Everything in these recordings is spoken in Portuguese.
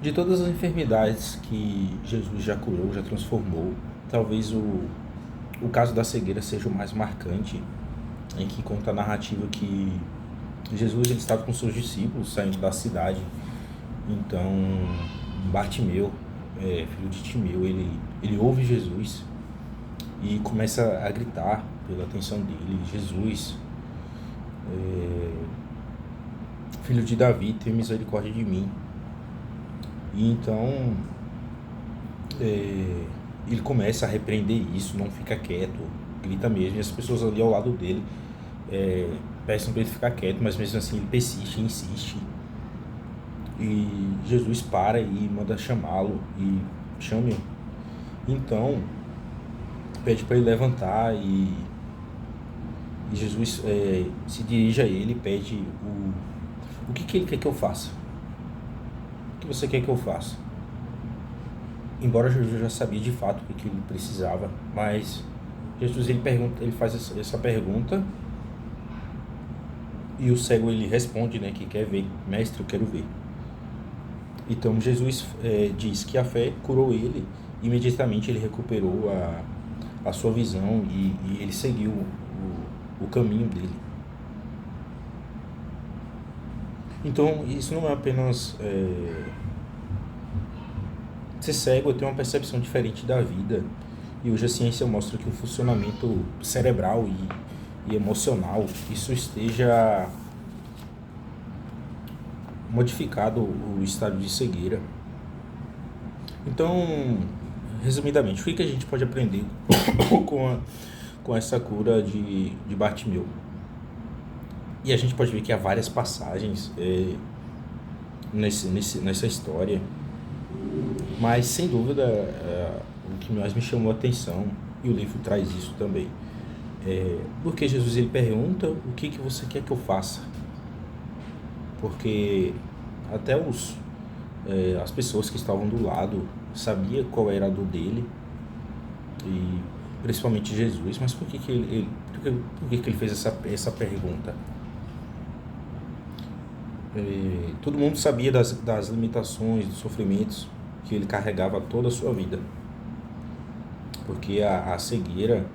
De todas as enfermidades que Jesus já curou, já transformou, talvez o caso da cegueira seja o mais marcante, em que conta a narrativa que Jesus ele estava com seus discípulos saindo da cidade. Então, Bartimeu, filho de Timeu, ele ouve Jesus e começa a gritar pela atenção dele: Jesus, filho de Davi, tenha misericórdia de mim. E então ele começa a repreender isso, não fica quieto, grita mesmo, e as pessoas ali ao lado dele peçam para ele ficar quieto, mas mesmo assim ele persiste, insiste. E Jesus para e manda chamá-lo e chame-o. Então pede para ele levantar e Jesus se dirige a ele e pede o que ele quer que eu faça. O que você quer que eu faça? Embora Jesus já sabia de fato o que ele precisava, mas Jesus ele faz essa pergunta e o cego ele responde, né, que quer ver. Mestre, eu quero ver. Então Jesus diz que a fé curou ele. Imediatamente ele recuperou a sua visão e ele seguiu o caminho dele. Então isso não é apenas ser cego, é ter uma percepção diferente da vida. E hoje a ciência mostra que o funcionamento cerebral e emocional, isso esteja modificado o estado de cegueira. Então, resumidamente, o que a gente pode aprender com essa cura de Bartimeu? E a gente pode ver que há várias passagens nessa história, mas sem dúvida o que mais me chamou a atenção, e o livro traz isso também, porque Jesus ele pergunta o que você quer que eu faça, porque até as pessoas que estavam do lado sabia qual era a dor dele, e principalmente Jesus. Mas por que ele fez essa pergunta? Todo mundo sabia das limitações, dos sofrimentos que ele carregava toda a sua vida, porque a cegueira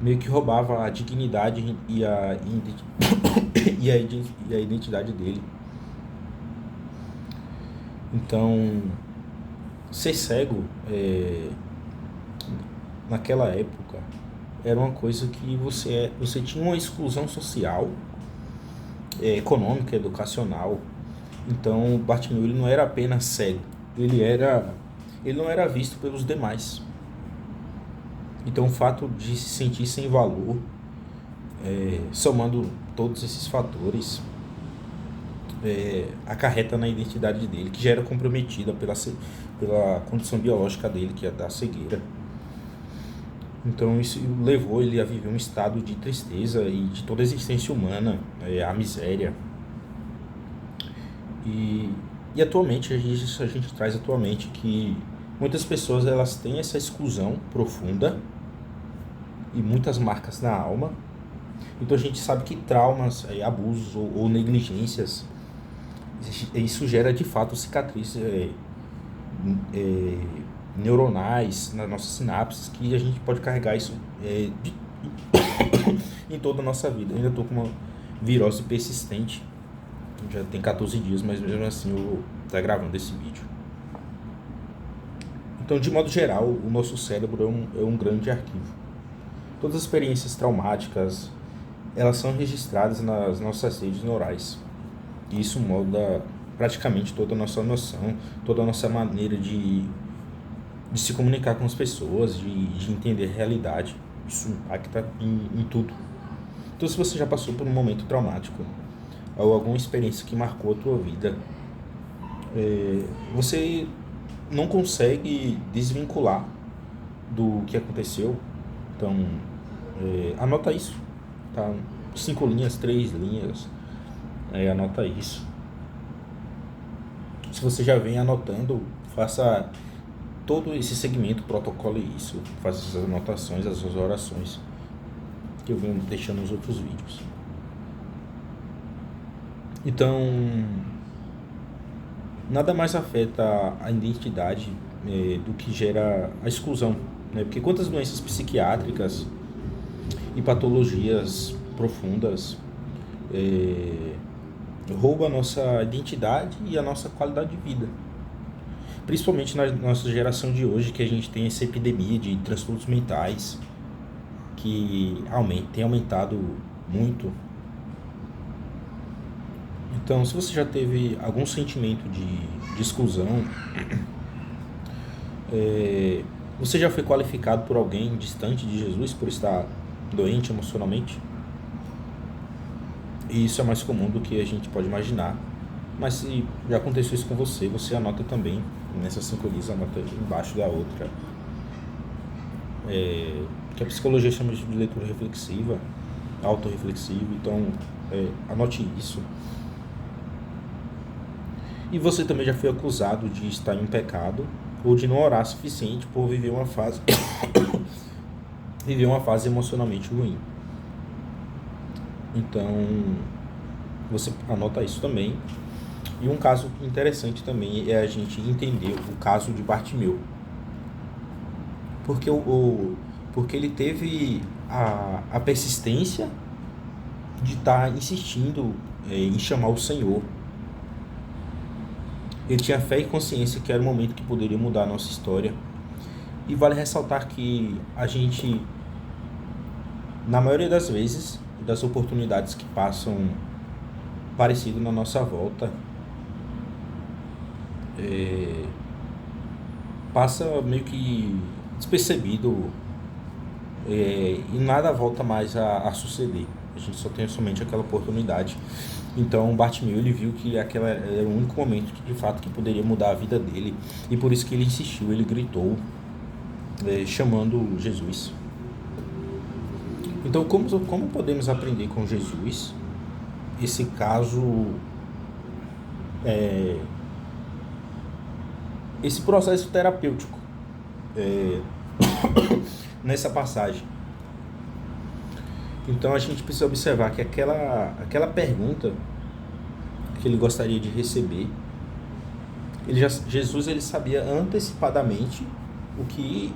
meio que roubava a dignidade e a identidade dele. Então, ser cego naquela época era uma coisa que você tinha uma exclusão social, econômica, educacional. Então Bartimeu ele não era apenas cego, ele não era visto pelos demais. Então o fato de se sentir sem valor, somando todos esses fatores, acarreta na identidade dele, que já era comprometida pela condição biológica dele, que é da cegueira. Então isso levou ele a viver um estado de tristeza e de toda a existência humana, a miséria. E atualmente a gente traz atualmente que muitas pessoas elas têm essa exclusão profunda e muitas marcas na alma. Então a gente sabe que traumas, abusos ou negligências, isso gera de fato cicatrizes neuronais nas nossas sinapses, que a gente pode carregar isso em toda a nossa vida. Eu ainda estou com uma virose persistente, já tem 14 dias, mas mesmo assim eu estou gravando esse vídeo. Então, de modo geral, o nosso cérebro é um grande arquivo. Todas as experiências traumáticas, elas são registradas nas nossas redes neurais. E isso molda praticamente toda a nossa noção, toda a nossa maneira de se comunicar com as pessoas, de entender a realidade. Isso impacta em tudo. Então, se você já passou por um momento traumático ou alguma experiência que marcou a tua vida, você não consegue desvincular do que aconteceu. Então, anota isso, tá? 5 linhas, 3 linhas, anota isso. Se você já vem anotando, faça todo esse segmento, protocole isso, faça essas anotações, as suas orações, que eu venho deixando nos outros vídeos. Então, nada mais afeta a identidade do que gera a exclusão, né? Porque quantas doenças psiquiátricas e patologias profundas roubam a nossa identidade e a nossa qualidade de vida. Principalmente na nossa geração de hoje, que a gente tem essa epidemia de transtornos mentais que tem aumentado muito. Então, se você já teve algum sentimento de exclusão, você já foi qualificado por alguém distante de Jesus por estar doente emocionalmente? E isso é mais comum do que a gente pode imaginar. Mas se já aconteceu isso com você, você anota também, nessa sincronia, anota embaixo da outra. Que a psicologia chama de leitura reflexiva, autorreflexiva. Então, anote isso. E você também já foi acusado de estar em pecado ou de não orar suficiente por viver uma fase emocionalmente ruim. Então, você anota isso também. E um caso interessante também é a gente entender o caso de Bartimeu. Porque ele teve a persistência de estar insistindo em chamar o Senhor. Ele tinha fé e consciência que era o momento que poderia mudar a nossa história. E vale ressaltar que a gente, na maioria das vezes, das oportunidades que passam parecido na nossa volta, passa meio que despercebido e nada volta mais a suceder. A gente só tem somente aquela oportunidade. Então Bartimeu, ele viu que aquela era o único momento que, de fato, que poderia mudar a vida dele, e por isso que ele insistiu, ele gritou, chamando Jesus. Então, como podemos aprender com Jesus esse caso, esse processo terapêutico nessa passagem? Então a gente precisa observar que aquela pergunta que ele gostaria de receber, Jesus ele sabia antecipadamente o que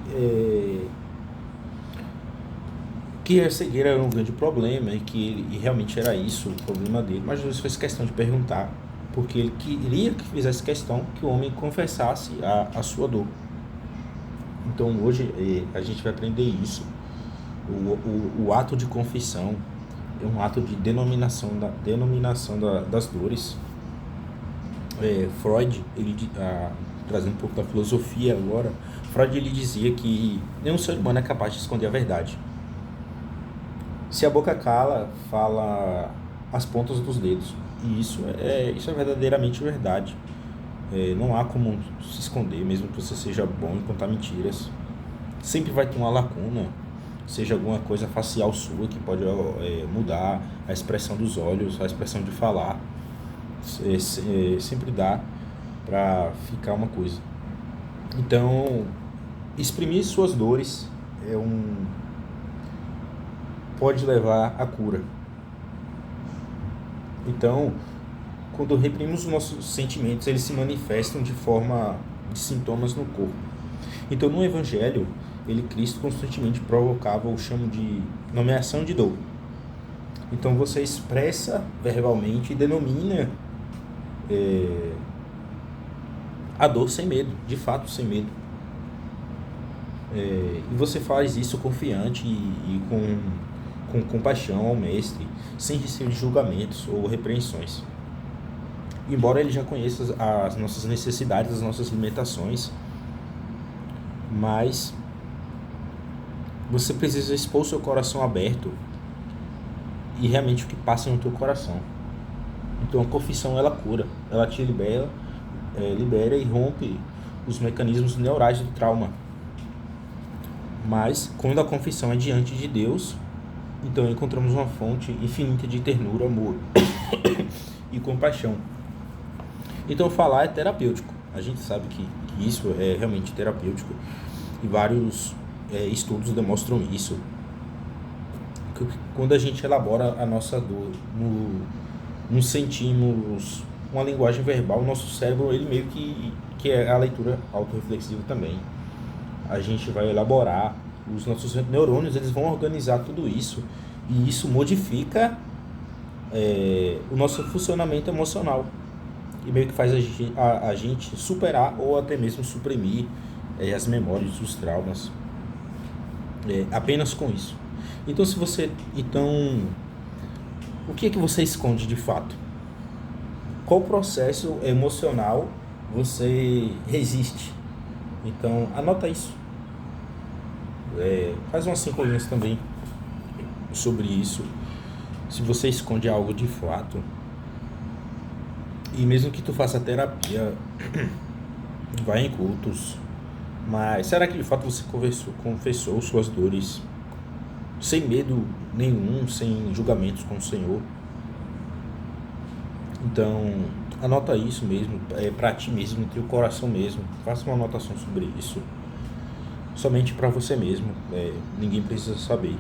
a cegueira era um grande problema e realmente era isso o problema dele, mas Jesus fez questão de perguntar, porque ele queria que fizesse questão que o homem confessasse a sua dor. Então hoje a gente vai aprender isso. O ato de confissão é um ato de denominação das dores. Freud, trazendo um pouco da filosofia agora, Freud ele dizia que nenhum ser humano é capaz de esconder a verdade. Se a boca cala, fala as pontas dos dedos. E isso é verdadeiramente verdade. Não há como se esconder, mesmo que você seja bom em contar mentiras. Sempre vai ter uma lacuna, seja alguma coisa facial sua que pode mudar a expressão dos olhos, a expressão de falar. Sempre dá para ficar uma coisa. Então, exprimir suas dores pode levar à cura. Então, quando reprimimos os nossos sentimentos, eles se manifestam de forma de sintomas no corpo. Então, no Evangelho, Cristo constantemente provocava o chamo de nomeação de dor. Então, você expressa verbalmente e denomina a dor sem medo, de fato sem medo. E você faz isso confiante e com compaixão ao Mestre, sem receio de julgamentos ou repreensões. Embora ele já conheça as nossas necessidades, as nossas limitações, mas você precisa expor seu coração aberto e realmente o que passa no teu coração. Então a confissão ela cura, ela te libera e rompe os mecanismos neurais do trauma. Mas quando a confissão é diante de Deus, então encontramos uma fonte infinita de ternura, amor e compaixão. Então falar é terapêutico. A gente sabe que isso é realmente terapêutico e vários estudos demonstram isso. Quando a gente elabora a nossa dor não sentimos uma linguagem verbal, o nosso cérebro, ele meio que é a leitura autorreflexiva também. A gente vai elaborar, os nossos neurônios, eles vão organizar tudo isso, e isso modifica o nosso funcionamento emocional, e meio que faz a gente superar ou até mesmo suprimir as memórias, os traumas, apenas com isso. Então, o que é que você esconde de fato? Qual processo emocional você resiste? Então, anota isso. Faz umas 5 linhas também sobre isso. Se você esconde algo de fato, e mesmo que tu faça terapia, vai em cultos, mas será que de fato você confessou suas dores sem medo nenhum, sem julgamentos com o Senhor? Então, anota isso mesmo, para ti mesmo, no teu coração mesmo. Faça uma anotação sobre isso, somente para você mesmo, ninguém precisa saber.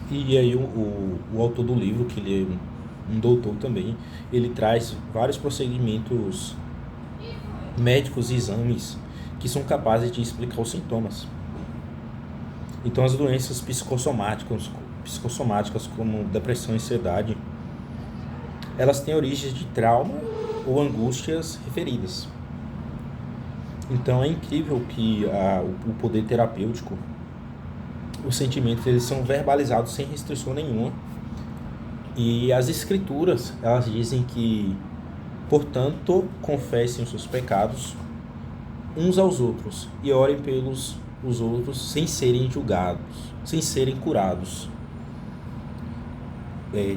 E aí o autor do livro, que ele é um doutor também, ele traz vários procedimentos médicos e exames que são capazes de explicar os sintomas. Então, as doenças psicossomáticas como depressão e ansiedade, elas têm origens de trauma ou angústias referidas. Então, é incrível que o poder terapêutico, os sentimentos, eles são verbalizados sem restrição nenhuma. E as escrituras, elas dizem que, portanto, confessem os seus pecados uns aos outros e orem pelos os outros sem serem julgados, sem serem curados.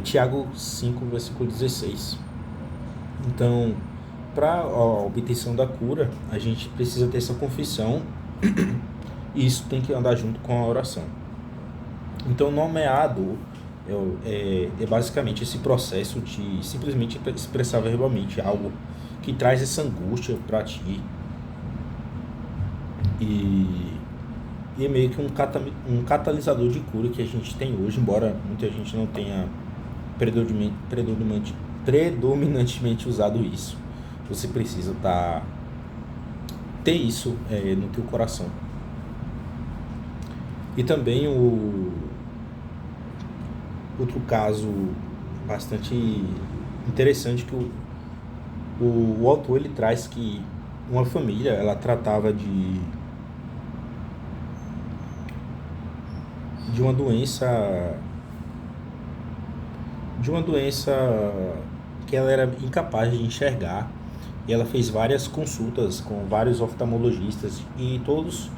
Tiago 5, versículo 16. Então, para a obtenção da cura, a gente precisa ter essa confissão e isso tem que andar junto com a oração. Então, nomear a dor é basicamente esse processo de simplesmente expressar verbalmente algo que traz essa angústia para ti, e é meio que um catalisador de cura que a gente tem hoje, embora muita gente não tenha predominantemente usado isso. Você precisa ter isso no teu coração. E também outro caso bastante interessante que o autor ele traz, que uma família, ela tratava de uma doença que ela era incapaz de enxergar, e ela fez várias consultas com vários oftalmologistas e todos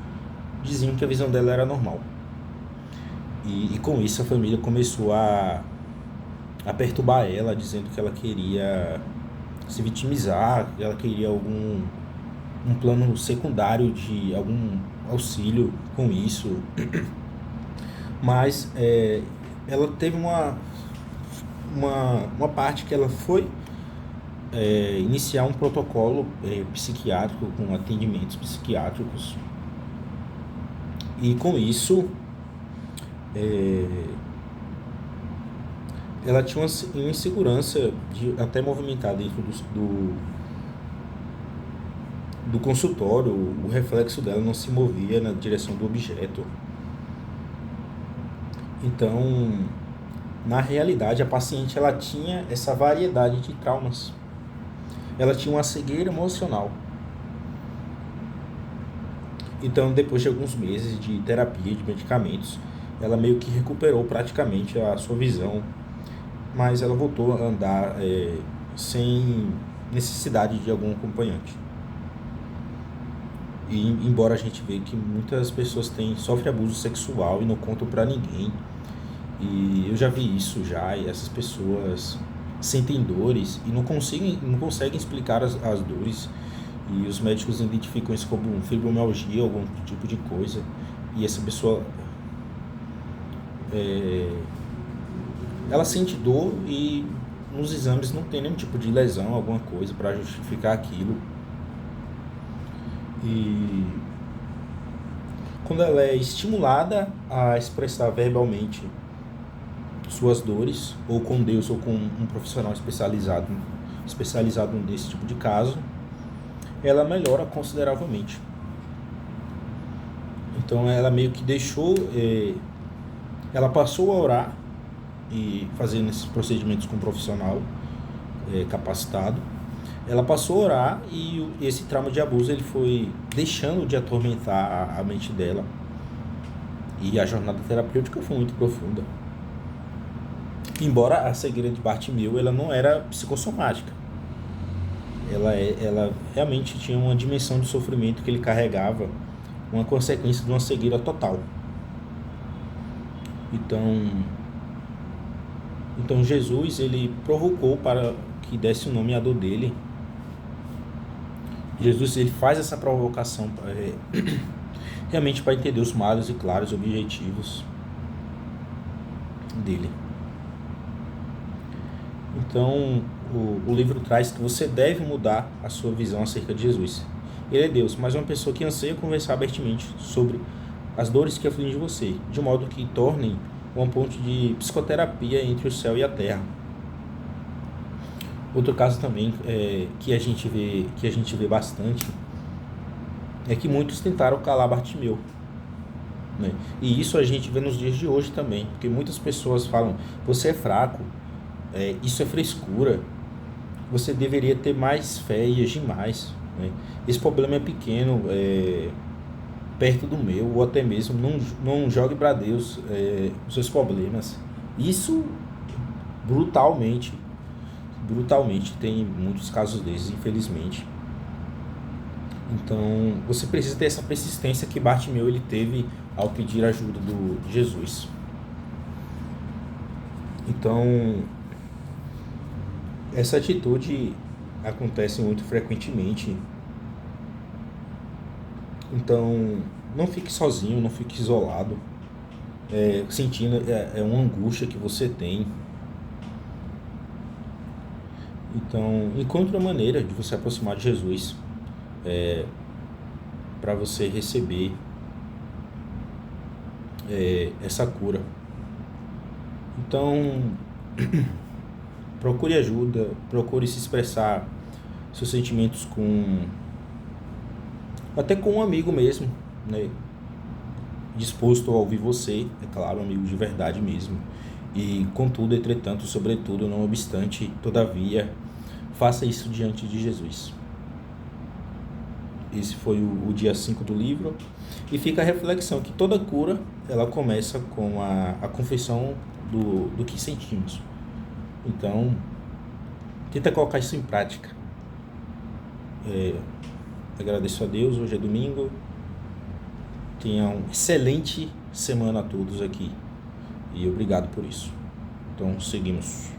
diziam que a visão dela era normal. E com isso a família começou a perturbar ela, dizendo que ela queria se vitimizar, que ela queria um plano secundário de algum auxílio com isso. Mas ela teve uma parte que ela foi iniciar um protocolo psiquiátrico, com atendimentos psiquiátricos, e com isso ela tinha uma insegurança de até movimentar dentro do consultório. O reflexo dela não se movia na direção do objeto. Então, na realidade, a paciente ela tinha essa variedade de traumas. Ela tinha uma cegueira emocional. Então, depois de alguns meses de terapia, de medicamentos, ela meio que recuperou praticamente a sua visão, mas ela voltou a andar sem necessidade de algum acompanhante. E embora a gente veja que muitas pessoas sofrem abuso sexual e não contam para ninguém, e eu já vi isso já, e essas pessoas sentem dores e não conseguem explicar as dores, e os médicos identificam isso como fibromialgia, algum tipo de coisa, e essa pessoa ela sente dor e nos exames não tem nenhum tipo de lesão, alguma coisa para justificar aquilo. E quando ela é estimulada a expressar verbalmente suas dores, ou com Deus, ou com um profissional especializado nesse tipo de caso, ela melhora consideravelmente. Então ela meio que deixou, ela passou a orar e fazendo esses procedimentos com um profissional capacitado. Ela passou a orar e esse trauma de abuso ele foi deixando de atormentar a mente dela. E a jornada terapêutica foi muito profunda. Embora a cegueira de Bartimeu ela não era psicossomática. Ela realmente tinha uma dimensão de sofrimento que ele carregava, uma consequência de uma cegueira total. Então Jesus ele provocou para que desse o nome à dor dele. Jesus ele faz essa provocação realmente para entender os malos e claros objetivos dele. Então o livro traz que você deve mudar a sua visão acerca de Jesus. Ele é Deus, mas é uma pessoa que anseia conversar abertamente sobre as dores que afligem você, de modo que tornem uma ponte de psicoterapia entre o céu e a terra. Outro caso também que a gente vê bastante é que muitos tentaram calar Bartimeu, né? E isso a gente vê nos dias de hoje também, porque muitas pessoas falam: você é fraco, isso é frescura, você deveria ter mais fé e agir mais, né? Esse problema é pequeno, perto do meu, ou até mesmo não jogue para Deus os seus problemas. Isso brutalmente tem muitos casos desses, infelizmente. Então você precisa ter essa persistência que Bartimeu ele teve ao pedir ajuda de Jesus. Então essa atitude acontece muito frequentemente. Então não fique sozinho, não fique isolado, sentindo uma angústia que você tem. Então encontre uma maneira de você aproximar de Jesus, para você receber essa cura. Então procure ajuda, procure se expressar seus sentimentos até com um amigo mesmo, né? Disposto a ouvir você, é claro, um amigo de verdade mesmo. E contudo, entretanto, sobretudo, não obstante, todavia, faça isso diante de Jesus. Esse foi o dia 5 do livro. E fica a reflexão que toda cura, ela começa com a confissão do que sentimos. Então, tenta colocar isso em prática. Agradeço a Deus, hoje é domingo. Tenha uma excelente semana a todos aqui. E obrigado por isso. Então, seguimos.